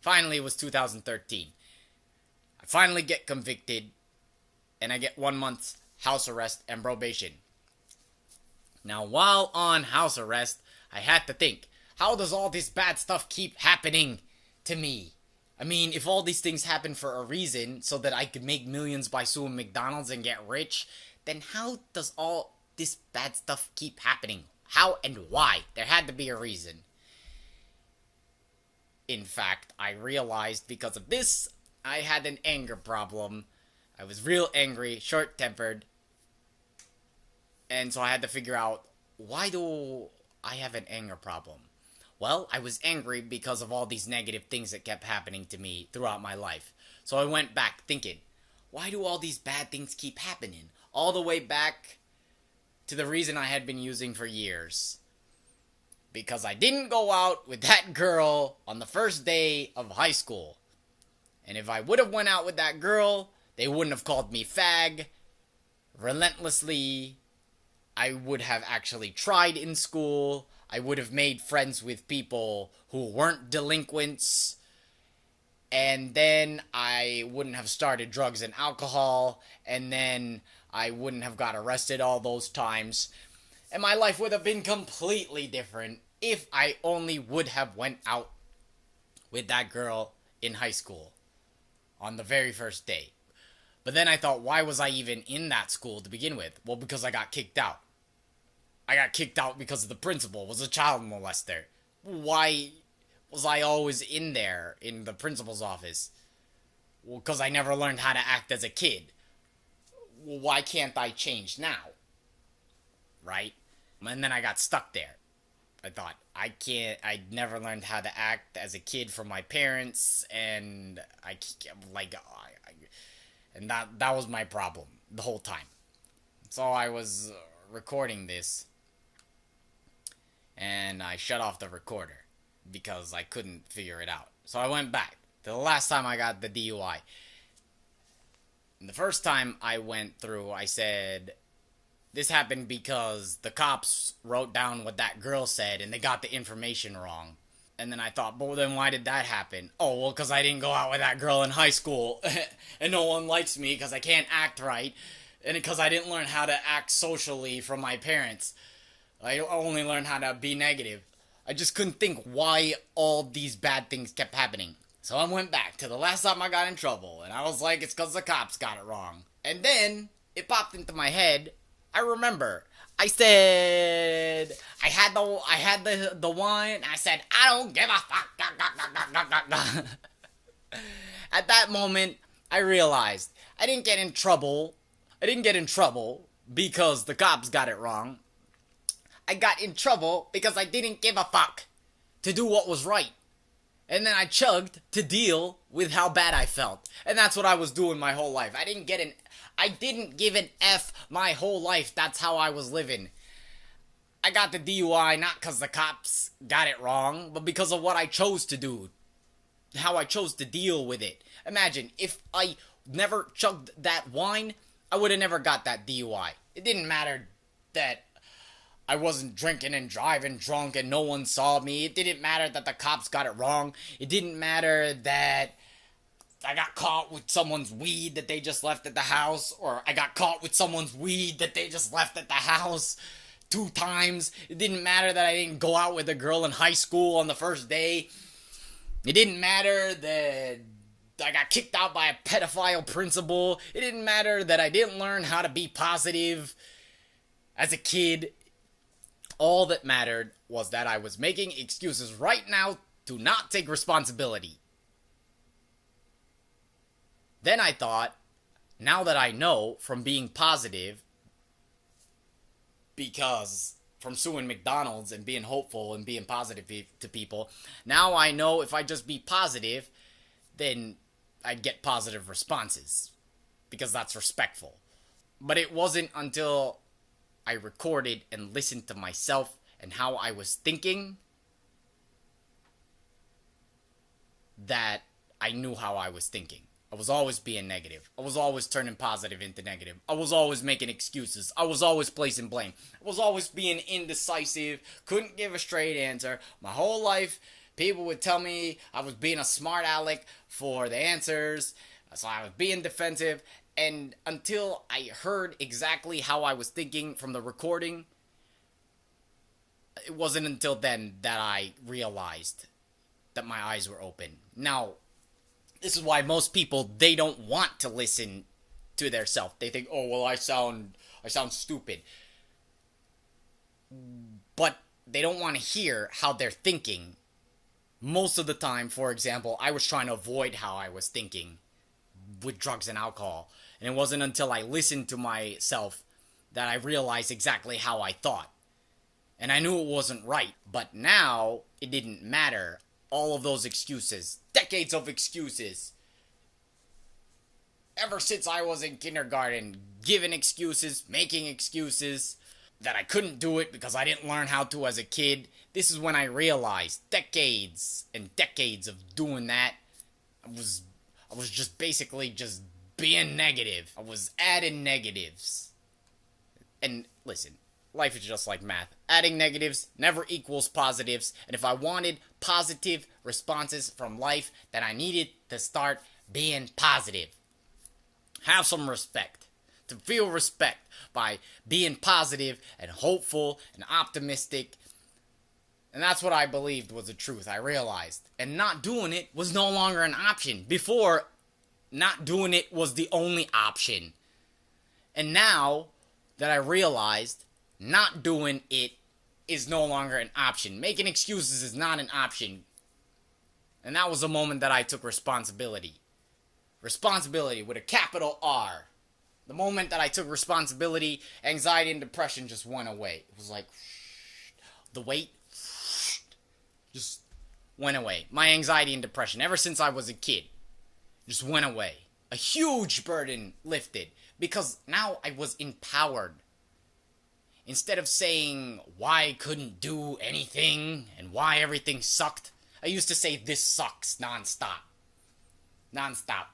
Finally, it was 2013. I finally get convicted, and I get 1 month house arrest and probation. Now, while on house arrest, I had to think, how does all this bad stuff keep happening to me? I mean, if all these things happen for a reason, so that I could make millions by suing McDonald's and get rich, then how does all this bad stuff keep happening? How and why? There had to be a reason. In fact, I realized because of this, I had an anger problem. I was real angry, short-tempered, and so I had to figure out, why do I have an anger problem? Well, I was angry because of all these negative things that kept happening to me throughout my life. So I went back thinking, why do all these bad things keep happening? All the way back to the reason I had been using for years. Because I didn't go out with that girl on the first day of high school. And if I would have went out with that girl, they wouldn't have called me fag. Relentlessly, I would have actually tried in school. I would have made friends with people who weren't delinquents. And then I wouldn't have started drugs and alcohol. And then I wouldn't have got arrested all those times. And my life would have been completely different if I only would have went out with that girl in high school on the very first day. But then I thought, why was I even in that school to begin with? Well, because I got kicked out. I got kicked out because the principal was a child molester. Why was I always in there in the principal's office? Well, because I never learned how to act as a kid. Well, why can't I change now? Right? And then I got stuck there. I thought, I never learned how to act as a kid from my parents, and and that was my problem the whole time. So I was recording this, and I shut off the recorder because I couldn't figure it out. So I went back to the last time I got the DUI. And the first time I went through, I said, this happened because the cops wrote down what that girl said and they got the information wrong. And then I thought, well, then why did that happen? Oh, well, because I didn't go out with that girl in high school and no one likes me because I can't act right, and because I didn't learn how to act socially from my parents. I only learned how to be negative. I just couldn't think why all these bad things kept happening. So I went back to the last time I got in trouble, and I was like, it's because the cops got it wrong. And then it popped into my head. I remember I said, I had the wine. I said, I don't give a fuck. At that moment, I realized I didn't get in trouble. I didn't get in trouble because the cops got it wrong. I got in trouble because I didn't give a fuck to do what was right. And then I chugged to deal with how bad I felt. And that's what I was doing my whole life. I didn't give an F my whole life. That's how I was living. I got the DUI not because the cops got it wrong, but because of what I chose to do. How I chose to deal with it. Imagine, if I never chugged that wine, I would have never got that DUI. It didn't matter that I wasn't drinking and driving drunk and no one saw me. It didn't matter that the cops got it wrong. It didn't matter that I got caught with someone's weed that they just left at the house, or I got caught with someone's weed that they just left at the house 2 times. It didn't matter that I didn't go out with a girl in high school on the first day. It didn't matter that I got kicked out by a pedophile principal. It didn't matter that I didn't learn how to be positive as a kid. All that mattered was that I was making excuses right now to not take responsibility. Then I thought, now that I know from being positive, because from suing McDonald's and being hopeful and being positive to people, now I know if I just be positive, then I'd get positive responses, because that's respectful. But it wasn't until I recorded and listened to myself and how I was thinking that I knew how I was thinking. I was always being negative. I was always turning positive into negative. I was always making excuses. I was always placing blame. I was always being indecisive. Couldn't give a straight answer. My whole life, People would tell me I was being a smart aleck for the answers, so I was being defensive, and until I heard exactly how I was thinking from the recording, it wasn't until then that I realized that my eyes were open. Now, this is why most people, they don't want to listen to their self. They think, oh, well, I sound stupid. But they don't want to hear how they're thinking. Most of the time, for example, I was trying to avoid how I was thinking with drugs and alcohol. And it wasn't until I listened to myself that I realized exactly how I thought. And I knew it wasn't right. But now, it didn't matter. All of those excuses, decades of excuses, ever since I was in kindergarten, giving excuses, making excuses, that I couldn't do it because I didn't learn how to as a kid. This is when I realized, decades and decades of doing that, I was just basically just being negative. I was adding negatives. And listen, life is just like math. Adding negatives never equals positives. And if I wanted positive responses from life, then I needed to start being positive. Have some respect. To feel respect by being positive and hopeful and optimistic. And that's what I believed was the truth, I realized. And not doing it was no longer an option. Before, not doing it was the only option. And now that I realized not doing it is no longer an option. Making excuses is not an option. And that was the moment that I took responsibility. Responsibility with a capital R. The moment that I took responsibility, anxiety and depression just went away. It was like, the weight just went away. My anxiety and depression, ever since I was a kid, just went away. A huge burden lifted because now I was empowered. Instead of saying why I couldn't do anything and why everything sucked, I used to say this sucks nonstop. Nonstop.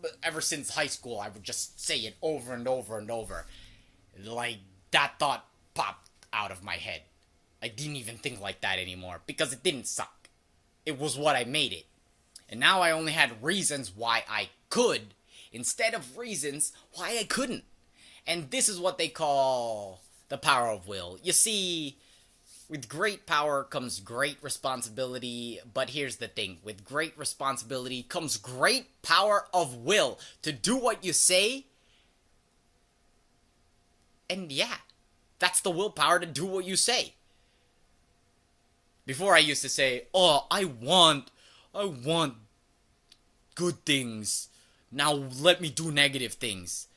But ever since high school, I would just say it over and over and over. Like, that thought popped out of my head. I didn't even think like that anymore, because it didn't suck. It was what I made it. And now I only had reasons why I could, instead of reasons why I couldn't. And this is what they call the power of will. You see, with great power comes great responsibility, but here's the thing. With great responsibility comes great power of will to do what you say. And yeah, that's the willpower to do what you say. Before I used to say, oh, I want good things. Now let me do negative things.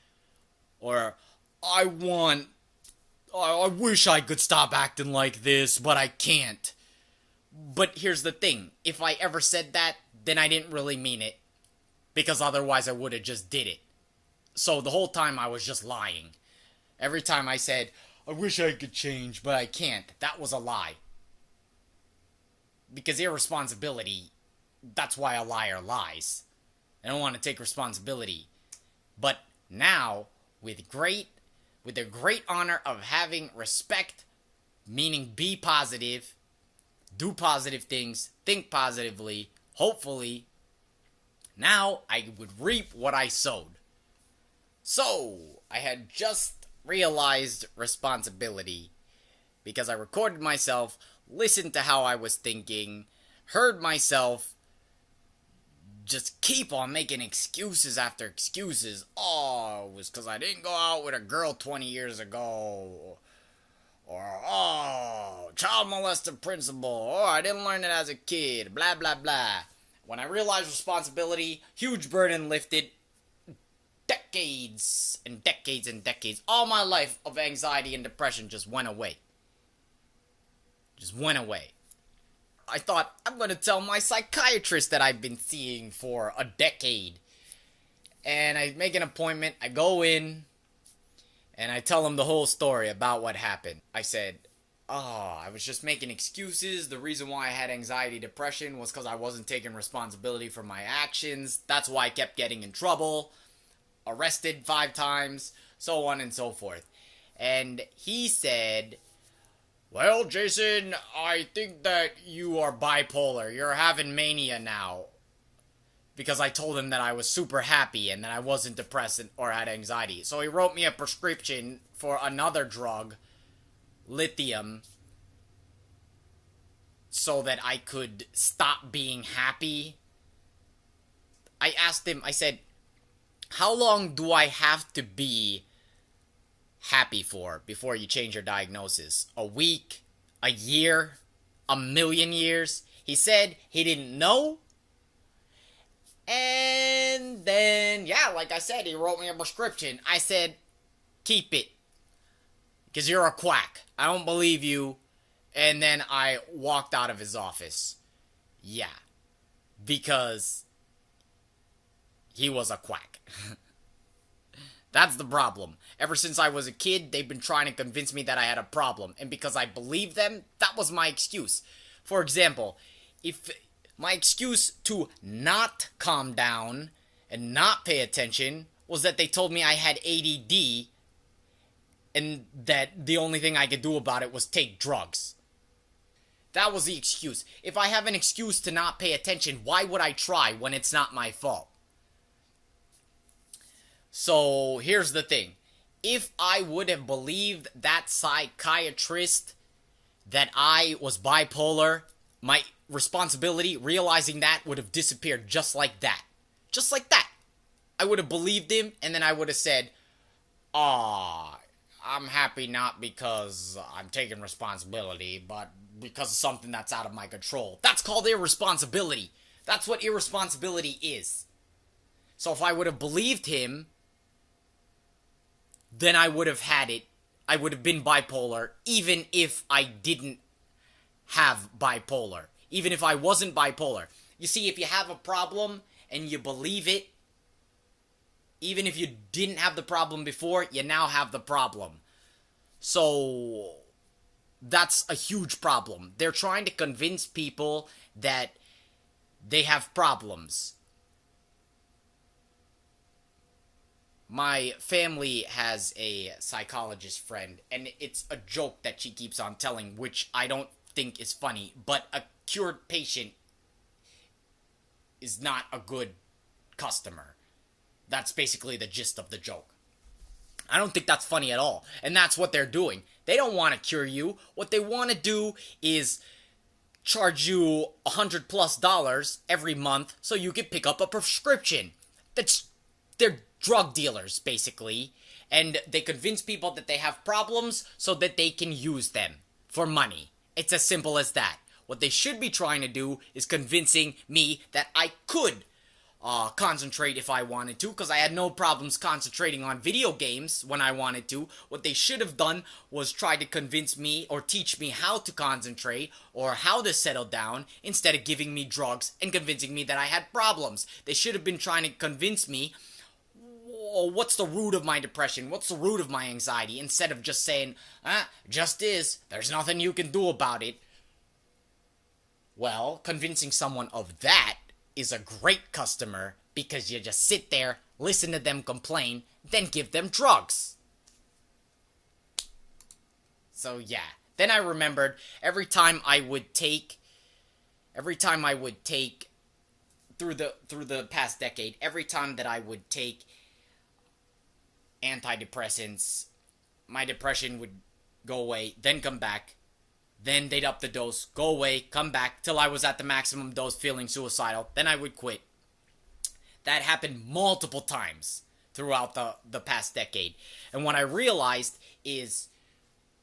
Or, I wish I could stop acting like this, but I can't. But here's the thing. If I ever said that, then I didn't really mean it. Because otherwise I would have just did it. So the whole time I was just lying. Every time I said, I wish I could change, but I can't, that was a lie. Because irresponsibility, that's why a liar lies. I don't want to take responsibility. But now, with the great honor of having respect, meaning be positive, do positive things, think positively, hopefully, now I would reap what I sowed. So, I had just realized responsibility because I recorded myself, listened to how I was thinking, heard myself just keep on making excuses after excuses. Oh, it was because I didn't go out with a girl 20 years ago. Or, oh, child molester principle. Or, I didn't learn it as a kid. Blah, blah, blah. When I realized responsibility, huge burden lifted. Decades and decades and decades. All my life of anxiety and depression just went away. Just went away. I thought, I'm going to tell my psychiatrist that I've been seeing for a decade. And I make an appointment, I go in, and I tell him the whole story about what happened. I said, I was just making excuses. The reason why I had anxiety, depression was because I wasn't taking responsibility for my actions. That's why I kept getting in trouble, arrested 5 times, so on and so forth. And he said, Well, Jason, I think that you are bipolar. You're having mania now. Because I told him that I was super happy and that I wasn't depressed or had anxiety. So he wrote me a prescription for another drug, lithium, so that I could stop being happy. I asked him, I said, how long do I have to be happy for before you change your diagnosis? A week? A year? A million years? He said he didn't know. And then, yeah, like I said, he wrote me a prescription. I said, keep it. Because you're a quack. I don't believe you. And then I walked out of his office. Yeah. Because he was a quack. That's the problem. Ever since I was a kid, they've been trying to convince me that I had a problem. And because I believed them, that was my excuse. For example, if my excuse to not calm down and not pay attention was that they told me I had ADD and that the only thing I could do about it was take drugs. That was the excuse. If I have an excuse to not pay attention, why would I try when it's not my fault? So here's the thing. If I would have believed that psychiatrist that I was bipolar, my responsibility, realizing that, would have disappeared just like that. Just like that. I would have believed him, and then I would have said, I'm happy not because I'm taking responsibility, but because of something that's out of my control. That's called irresponsibility. That's what irresponsibility is. So if I would have believed him, then I would have had it. I would have been bipolar, even if I didn't have bipolar. Even if I wasn't bipolar. You see, if you have a problem and you believe it, even if you didn't have the problem before, you now have the problem. So that's a huge problem. They're trying to convince people that they have problems. My family has a psychologist friend, and it's a joke that she keeps on telling, which I don't think is funny, but a cured patient is not a good customer. That's basically the gist of the joke. I don't think that's funny at all, and that's what they're doing. They don't want to cure you. What they want to do is charge you $100+ every month so you can pick up a prescription. They're drug dealers, basically, and they convince people that they have problems so that they can use them for money. It's as simple as that. What they should be trying to do is convincing me that I could concentrate if I wanted to, because I had no problems concentrating on video games when I wanted to. What they should have done was try to convince me or teach me how to concentrate or how to settle down instead of giving me drugs and convincing me that I had problems. They should have been trying to convince me, what's the root of my depression? What's the root of my anxiety? Instead of just saying, just is. There's nothing you can do about it. Well, convincing someone of that is a great customer because you just sit there, listen to them complain, then give them drugs. So yeah. Then I remembered every time I would take through the past decade, every time that I would take antidepressants, my depression would go away, then come back. Then they'd up the dose, go away, come back, till I was at the maximum dose feeling suicidal. Then I would quit. That happened multiple times throughout the past decade. And what I realized is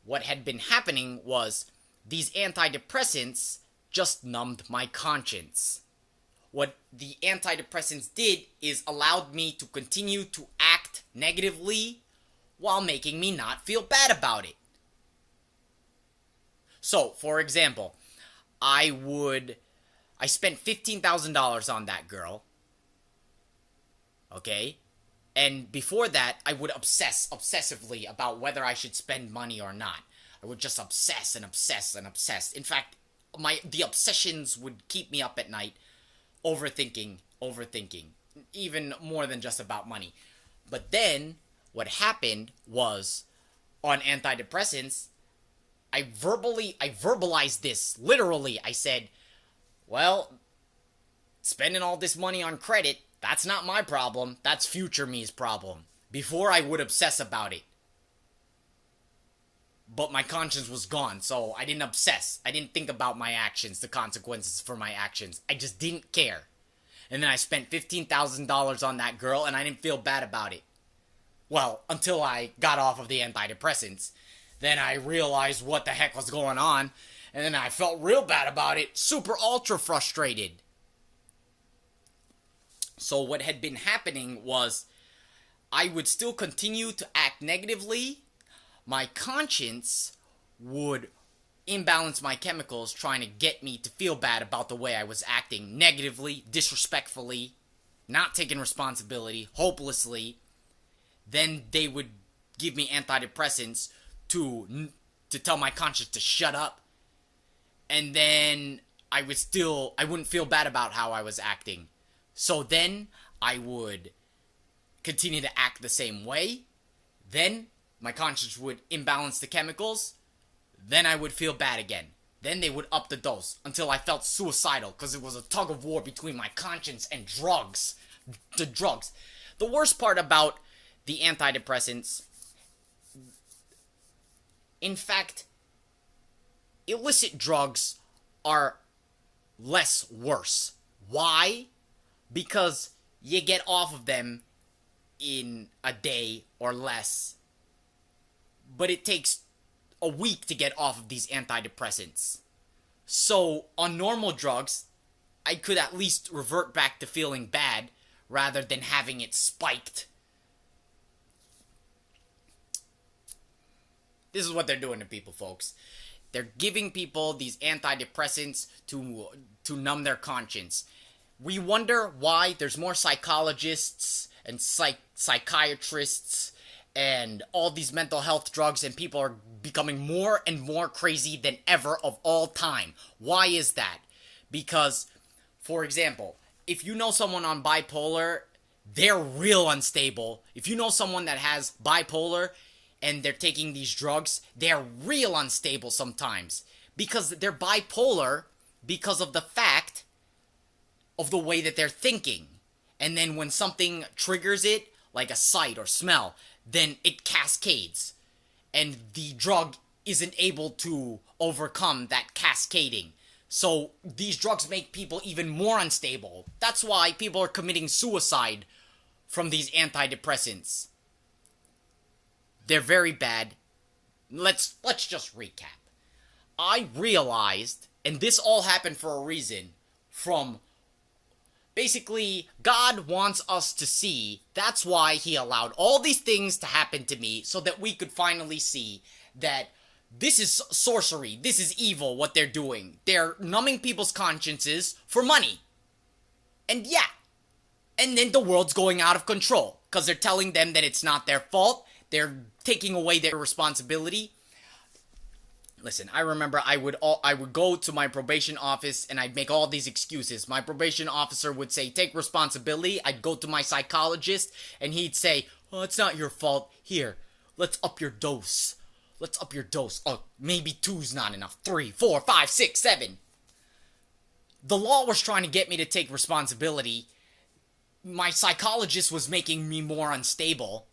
what had been happening was these antidepressants just numbed my conscience. What the antidepressants did is allowed me to continue to act negatively while making me not feel bad about it. So, for example, I spent $15,000 on that girl, okay? And before that, I would obsessively about whether I should spend money or not. I would just obsess and obsess and obsess. In fact, the obsessions would keep me up at night, overthinking, even more than just about money. But then, what happened was, on antidepressants, I verbalized this. Literally, I said, well, spending all this money on credit, that's not my problem. That's future me's problem. Before I would obsess about it. But my conscience was gone, so I didn't obsess. I didn't think about my actions, the consequences for my actions. I just didn't care. And then I spent $15,000 on that girl, and I didn't feel bad about it. Well, until I got off of the antidepressants. Then I realized what the heck was going on, and then I felt real bad about it, super ultra frustrated. So what had been happening was I would still continue to act negatively. My conscience would imbalance my chemicals, trying to get me to feel bad about the way I was acting negatively, disrespectfully, not taking responsibility, hopelessly. Then they would give me antidepressants to tell my conscience to shut up. And then I wouldn't feel bad about how I was acting. So then I would continue to act the same way. Then my conscience would imbalance the chemicals. Then I would feel bad again. Then they would up the dose until I felt suicidal because it was a tug of war between my conscience and drugs. The drugs. The worst part about the antidepressants, in fact, illicit drugs are less worse. Why? Because you get off of them in a day or less. But it takes a week to get off of these antidepressants. So, on normal drugs, I could at least revert back to feeling bad rather than having it spiked. This is what they're doing to people, folks. They're giving people these antidepressants to numb their conscience. We wonder why there's more psychologists and psychiatrists and all these mental health drugs, and people are becoming more and more crazy than ever of all time. Why is that? Because, for example, if you know someone on bipolar, they're real unstable. If you know someone that has bipolar and they're taking these drugs, they're real unstable sometimes. Because they're bipolar because of the fact of the way that they're thinking. And then when something triggers it, like a sight or smell, then it cascades. And the drug isn't able to overcome that cascading. So these drugs make people even more unstable. That's why people are committing suicide from these antidepressants. They're very bad. Let's just recap. I realized, and this all happened for a reason, from basically, God wants us to see. That's why he allowed all these things to happen to me, so that we could finally see that this is sorcery. This is evil, what they're doing. They're numbing people's consciences for money. And yeah. And then the world's going out of control, because they're telling them that it's not their fault. They're taking away their responsibility. Listen, I remember I would go to my probation office and I'd make all these excuses. My probation officer would say, take responsibility. I'd go to my psychologist and he'd say, oh, it's not your fault. Here, let's up your dose. Let's up your dose. Oh, maybe 2's not enough. 3, 4, 5, 6, 7. The law was trying to get me to take responsibility. My psychologist was making me more unstable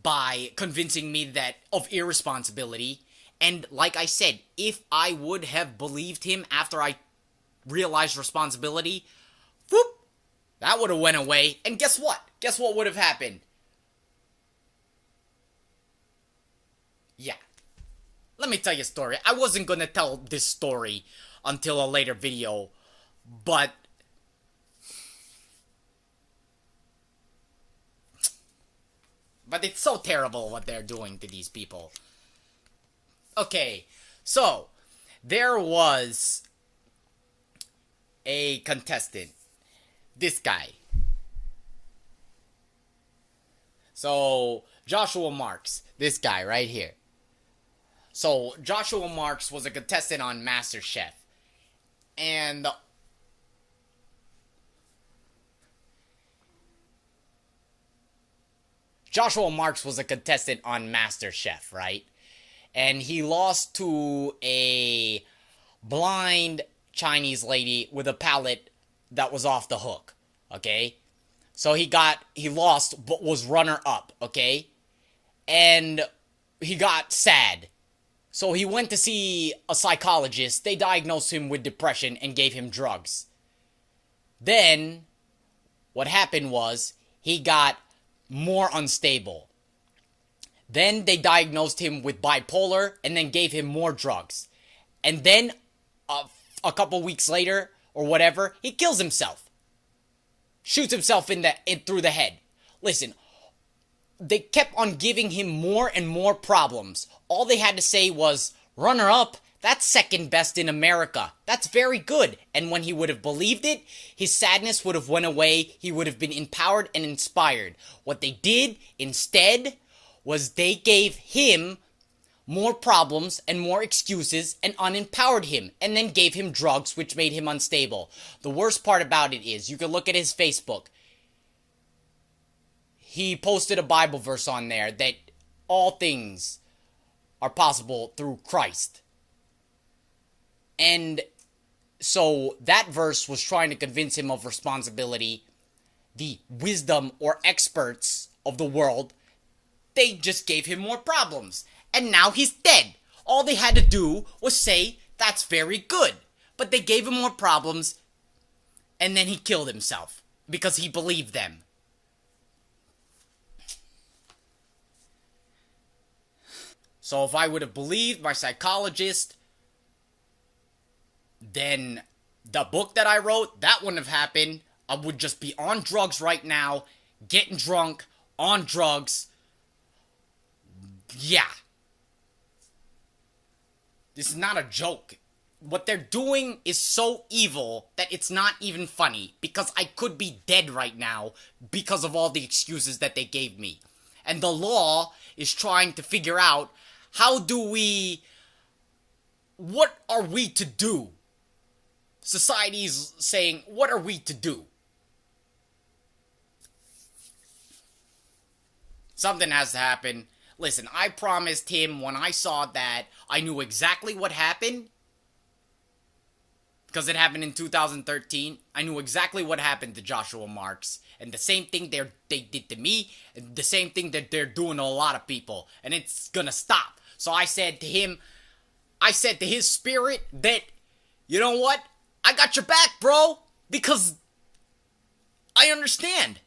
by convincing me that of irresponsibility. And like I said, if I would have believed him after I realized responsibility, whoop, that would have went away. And guess what? Guess what would have happened? Yeah. Let me tell you a story. I wasn't going to tell this story until a later video, but it's so terrible what they're doing to these people. Okay, so there was a contestant. This guy. So, Joshua Marks. This guy right here. So, Joshua Marks was a contestant on MasterChef. And Joshua Marks was a contestant on MasterChef, right? and he lost to a blind Chinese lady with a palate that was off the hook. Okay? So he lost, but was runner up. Okay? And he got sad. So he went to see a psychologist. They diagnosed him with depression and gave him drugs. Then, what happened was, he got more unstable. Then they diagnosed him with bipolar and then gave him more drugs. And then, a couple weeks later, or whatever, he kills himself. Shoots himself through the head. Listen, they kept on giving him more and more problems. All they had to say was, runner up, that's second best in America. That's very good. And when he would have believed it, his sadness would have went away. He would have been empowered and inspired. What they did instead was they gave him more problems and more excuses and unempowered him, and then gave him drugs which made him unstable. The worst part about it is, you can look at his Facebook. He posted a Bible verse on there that all things are possible through Christ. And so that verse was trying to convince him of responsibility. The wisdom or experts of the world, they just gave him more problems. And now he's dead. All they had to do was say, that's very good. But they gave him more problems, and then he killed himself because he believed them. So if I would have believed my psychologist, then the book that I wrote, that wouldn't have happened. I would just be on drugs right now, getting drunk, on drugs. Yeah. This is not a joke. What they're doing is so evil that it's not even funny, because I could be dead right now because of all the excuses that they gave me. And the law is trying to figure out, what are we to do? Society's saying, what are we to do? Something has to happen. Listen, I promised him when I saw that, I knew exactly what happened. Because it happened in 2013. I knew exactly what happened to Joshua Marks. And the same thing they did to me. And the same thing that they're doing to a lot of people. And it's gonna stop. So I said to him, I said to his spirit that, you know what? I got your back, bro. Because I understand.